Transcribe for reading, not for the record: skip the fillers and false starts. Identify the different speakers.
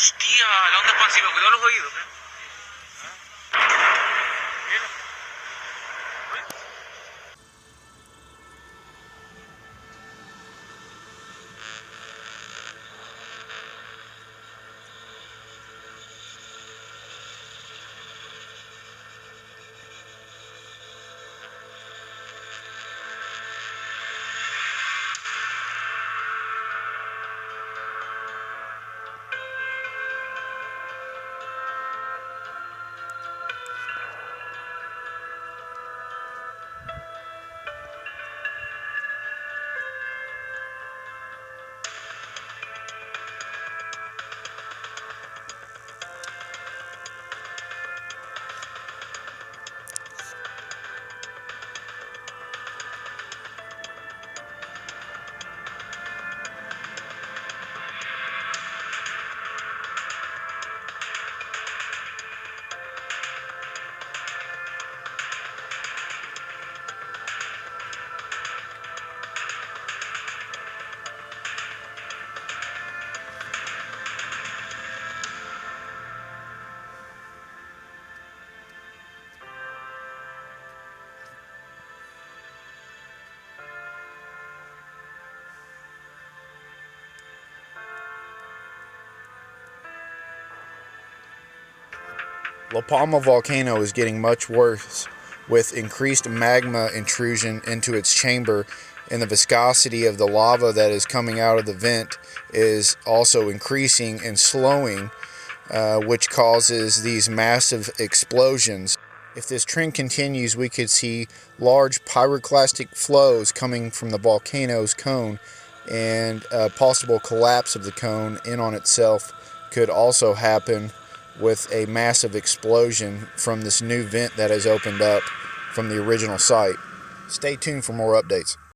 Speaker 1: Hostia, la onda expansiva, cuidado los oídos, ¿eh? Mira.
Speaker 2: La Palma Volcano is getting much worse, with increased magma intrusion into its chamber, and the viscosity of the lava that is coming out of the vent is also increasing and slowing, which causes these massive explosions. If this trend continues, we could see large pyroclastic flows coming from the volcano's cone, and a possible collapse of the cone in on itself could also happen with a massive explosion from this new vent that has opened up from the original site. Stay tuned for more updates.